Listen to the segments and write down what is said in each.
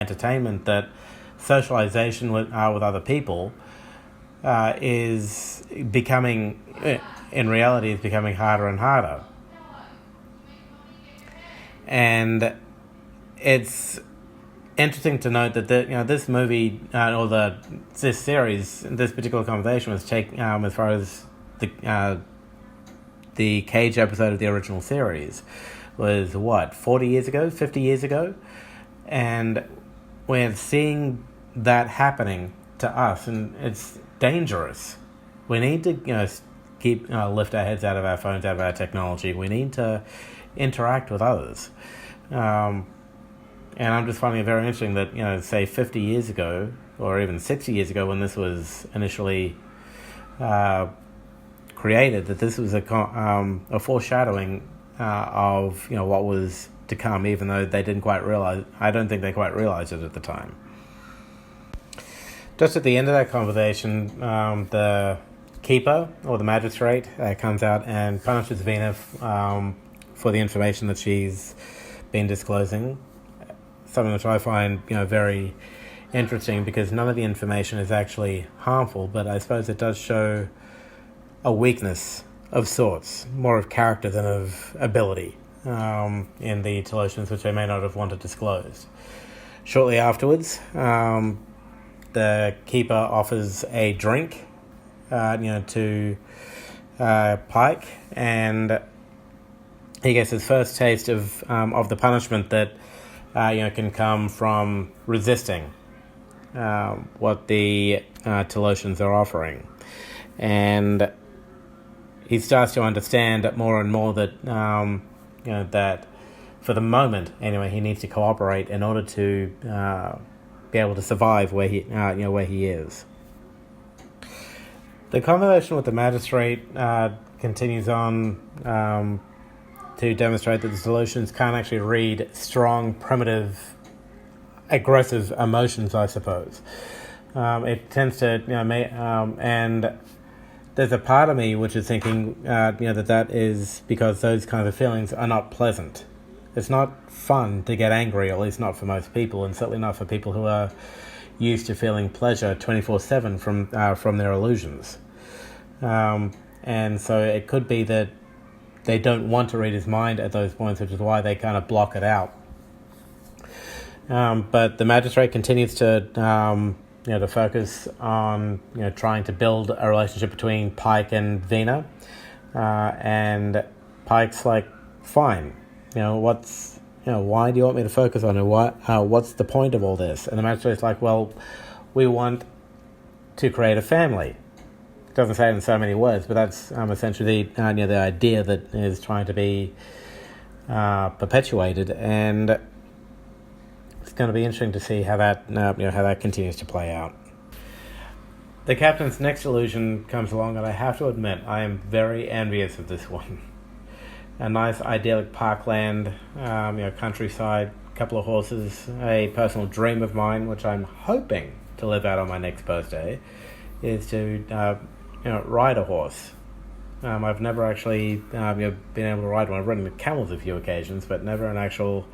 entertainment that socialization with other people is becoming, in reality, is becoming harder and harder. And it's interesting to note that this movie this series, this particular conversation was taken as far as the Cage episode of the original series was 40 years ago, 50 years ago, and we're seeing that happening to us, and it's dangerous. We need to keep lift our heads out of our phones, out of our technology. We need to interact with others. And I'm just finding it very interesting that, say 50 years ago, or even 60 years ago when this was initially created, that this was a foreshadowing of what was to come, even though they didn't quite realize. I don't think they quite realized it at the time. Just at the end of that conversation, the keeper or the magistrate comes out and punishes Vina for the information that she's been disclosing. Something which I find very interesting, because none of the information is actually harmful, but I suppose it does show a weakness of sorts, more of character than of ability, in the Talosians, which they may not have wanted disclosed. Shortly afterwards, the keeper offers a drink to Pike, and he gets his first taste of the punishment that can come from resisting what the Talosians are offering. And he starts to understand more and more that that for the moment anyway, he needs to cooperate in order to be able to survive where he is. The conversation with the magistrate continues on to demonstrate that the Talosians can't actually read strong, primitive, aggressive emotions, I suppose. It tends to, and there's a part of me which is thinking, that is because those kinds of feelings are not pleasant. It's not fun to get angry, or at least not for most people, and certainly not for people who are used to feeling pleasure 24/7 from their illusions. And so it could be that they don't want to read his mind at those points, which is why they kind of block it out. But the magistrate continues to focus on trying to build a relationship between Pike and Vina, and Pike's like, fine, why do you want me to focus on it? What's the point of all this? And the magistrate's like, well, we want to create a family. Doesn't say it in so many words, but that's essentially the idea that is trying to be perpetuated, and it's going to be interesting to see how that how that continues to play out. The captain's next illusion comes along, and I have to admit I am very envious of this one. A nice idyllic parkland, countryside, couple of horses, a personal dream of mine, which I'm hoping to live out on my next birthday, is to ride a horse. I've never actually been able to ride one. I've ridden camels a few occasions, but never an actual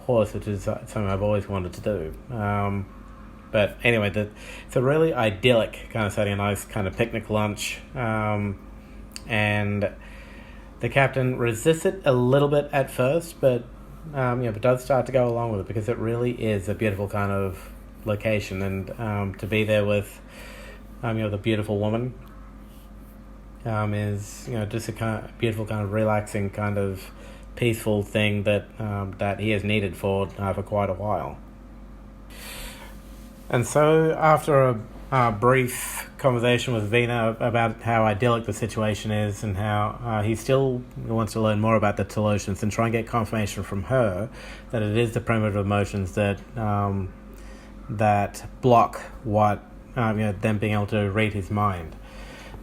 horse, which is something I've always wanted to do. But anyway, it's a really idyllic kind of setting, a nice kind of picnic lunch, and the captain resists it a little bit at first, but but does start to go along with it, because it really is a beautiful kind of location, and to be there with the beautiful woman is just a kind of beautiful, kind of relaxing, kind of peaceful thing that that he has needed for quite a while. And so after a brief conversation with Vina about how idyllic the situation is, and how he still wants to learn more about the Talosians and try and get confirmation from her that it is the primitive emotions that that block what them being able to read his mind.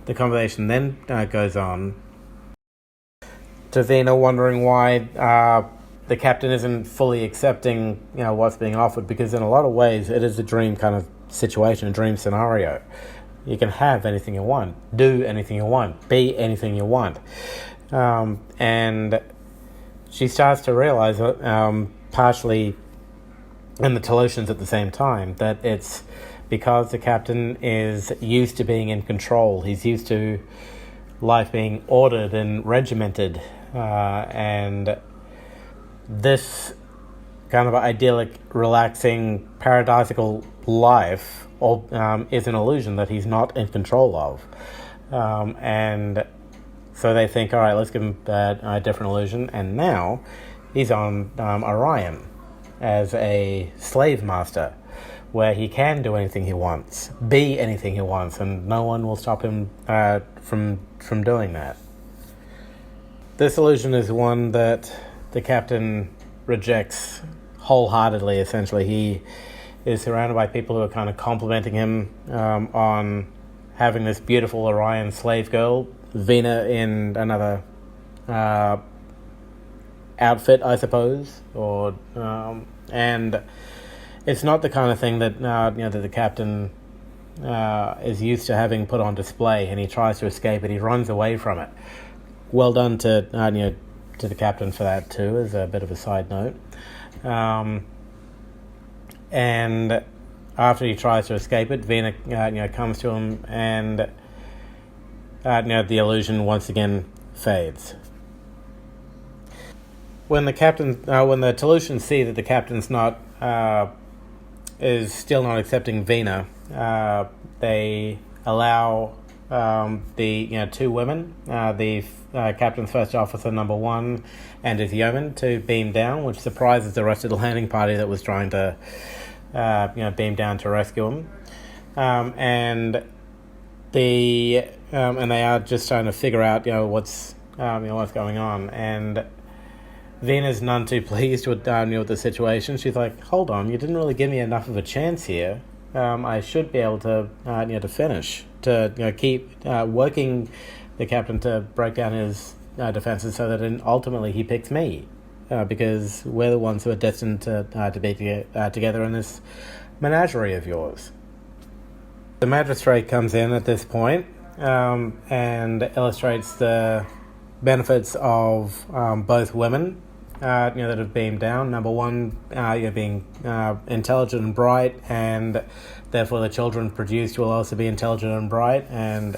The conversation then goes on to Vina wondering why the captain isn't fully accepting what's being offered, because in a lot of ways it is a dream kind of situation, a dream scenario. You can have anything you want, do anything you want, be anything you want, and she starts to realize partially and the Talosians at the same time, that it's because the captain is used to being in control. He's used to life being ordered and regimented, and this kind of idyllic, relaxing, paradisical life is an illusion that he's not in control of. And so they think, all right, let's give him a different illusion. And now he's on Orion as a slave master, where he can do anything he wants, be anything he wants, and no one will stop him from doing that. This illusion is one that the captain rejects wholeheartedly. Essentially, he is surrounded by people who are kind of complimenting him on having this beautiful Orion slave girl, Vina, in another outfit, I suppose, and it's not the kind of thing that that the captain is used to having put on display, and he tries to escape it. He runs away from it. Well done to the captain for that too, as a bit of a side note. And after he tries to escape it, Vina comes to him, and the illusion once again fades. When the Talosians see that the captain's is still not accepting Vina, they allow the two women, the captain's first officer number 1 and his yeoman, to beam down, which surprises the rest of the landing party that was trying to beam down to rescue him. And they are just trying to figure out what's going on. And Vina's none too pleased with the situation. She's like, hold on, you didn't really give me enough of a chance here. I should be able to to finish, to keep working the captain to break down his defenses, so that ultimately he picks me, because we're the ones who are destined to be together in this menagerie of yours. The magistrate comes in at this point and illustrates the benefits of both women that have beamed down. Number 1, being intelligent and bright, and therefore the children produced will also be intelligent and bright. And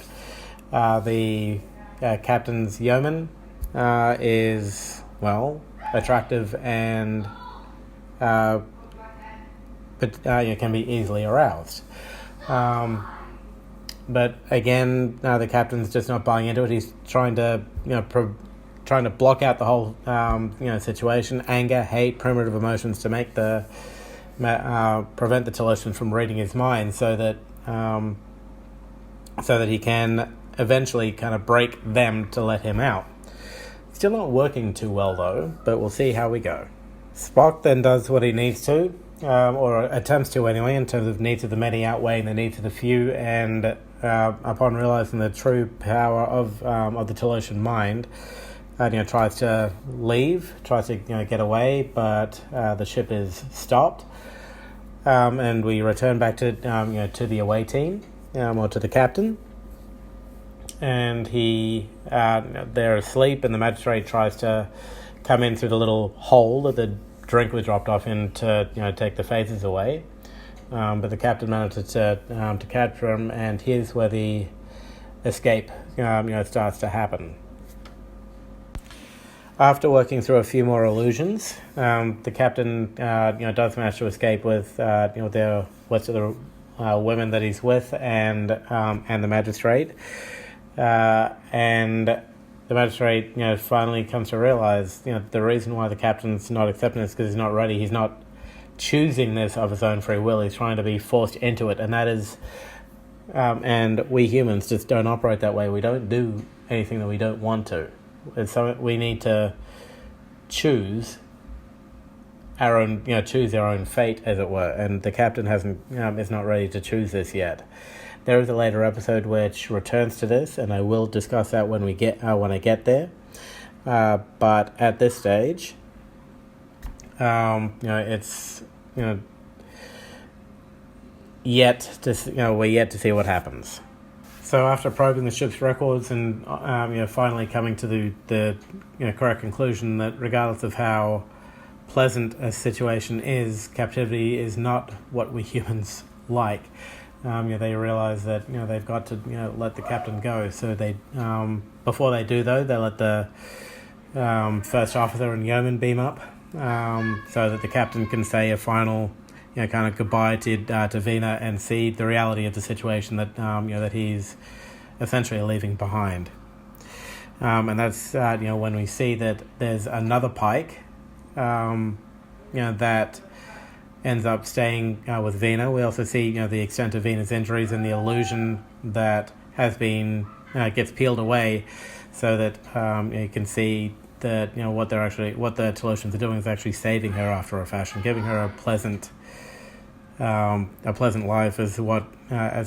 the captain's yeoman is, well, attractive and can be easily aroused. But again, the captain's just not buying into it. He's trying to trying to block out the whole situation, anger, hate, primitive emotions, to make prevent the Talosian from reading his mind, so that he can eventually kind of break them to let him out. Still not working too well though, but we'll see how we go. Spock then does what he needs to, or attempts to anyway, in terms of needs of the many outweighing the needs of the few, and upon realizing the true power of the Talosian mind, tries to leave, tries to get away, but the ship is stopped, and we return back to to the away team, or to the captain, and they're asleep, and the magistrate tries to come in through the little hole that the drink was dropped off in to take the phases away, but the captain manages to capture him, and here's where the escape starts to happen. After working through a few more illusions, the captain does manage to escape with the rest of the women that he's with, and the magistrate, and the magistrate finally comes to realize the reason why the captain's not accepting this, because he's not ready. He's not choosing this of his own free will. He's trying to be forced into it, and that is and we humans just don't operate that way. We don't do anything that we don't want to. It's something we need to choose our own, choose our own fate, as it were. And the captain is not ready to choose this yet. There is a later episode which returns to this, and I will discuss that when I get there. But at this stage, it's we're yet to see what happens. So after probing the ship's records and finally coming to the correct conclusion that regardless of how pleasant a situation is, captivity is not what we humans like. They realize that they've got to let the captain go. So they before they do though, they let the first officer and yeoman beam up, so that the captain can say a final kind of goodbye to Vina and see the reality of the situation that that he's essentially leaving behind. And that's when we see that there's another Pike that ends up staying with Vina. We also see the extent of Vina's injuries and the illusion that has been gets peeled away, so that you can see that what the Talosians are doing is actually saving her after a fashion, giving her a pleasant life as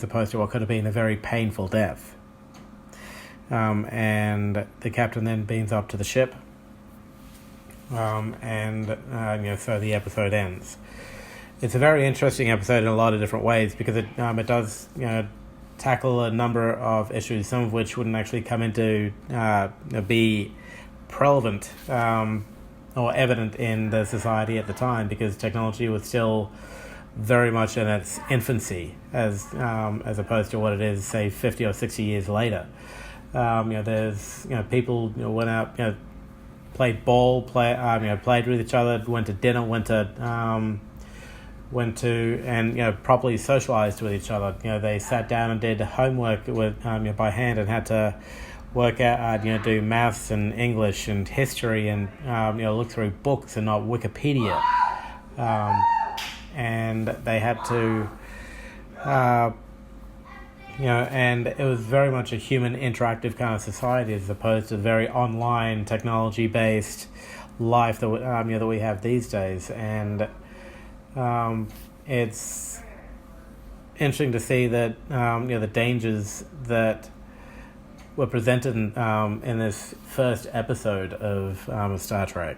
opposed to what could have been a very painful death. And the captain then beams up to the ship, so the episode ends. It's a very interesting episode in a lot of different ways, because it does tackle a number of issues, some of which wouldn't actually come into be relevant or evident in the society at the time, because technology was still very much in its infancy, as opposed to what it is, say, 50 or 60 years later. There's people went out, played ball, played with each other, went to dinner, went to and properly socialized with each other. They sat down and did homework with by hand, and had to work out do maths and English and history, and look through books and not Wikipedia. And they had to and it was very much a human interactive kind of society, as opposed to the very online technology based life that that we have these days. And it's interesting to see that the dangers that were presented in this first episode of Star Trek.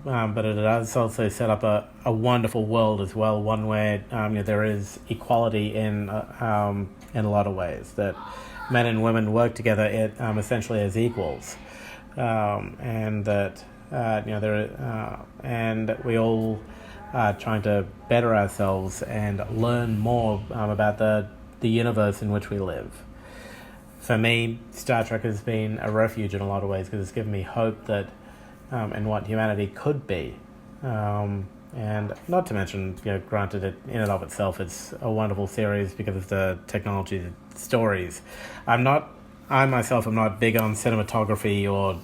But it does also set up a wonderful world as well, one where there is equality in a lot of ways, that men and women work together essentially as equals, and that and we all are trying to better ourselves and learn more about the universe in which we live. For me, Star Trek has been a refuge in a lot of ways, because it's given me hope that and what humanity could be. And not to mention, granted, it in and of itself, it's a wonderful series because of the technology, the stories. I myself am not big on cinematography or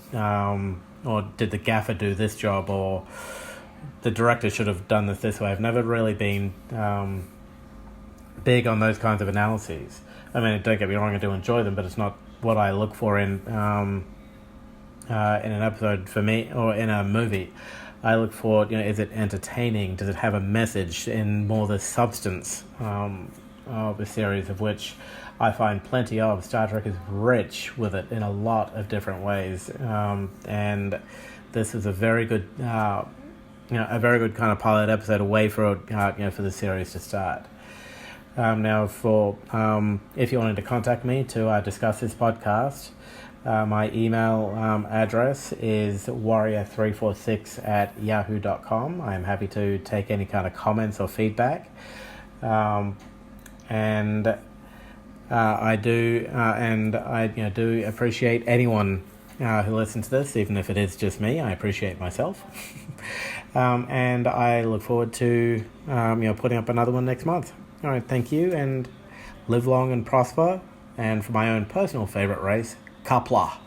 did the gaffer do this job, or the director should have done this way. I've never really been big on those kinds of analyses. I mean, don't get me wrong, I do enjoy them, but it's not what I look for in an episode for me, or in a movie. I look for, is it entertaining? Does it have a message in more the substance of a series, of which I find plenty of. Star Trek is rich with it in a lot of different ways, and this is a very good, a very good kind of pilot episode, a way for for the series to start. Now, for if you wanted to contact me to discuss this podcast, my email address is warrior346@yahoo.com. I'm happy to take any kind of comments or feedback, and I do do appreciate anyone who listens to this, even if it is just me. I appreciate myself, and I look forward to putting up another one next month. All right, thank you, and live long and prosper. And for my own personal favorite race, Qapla'.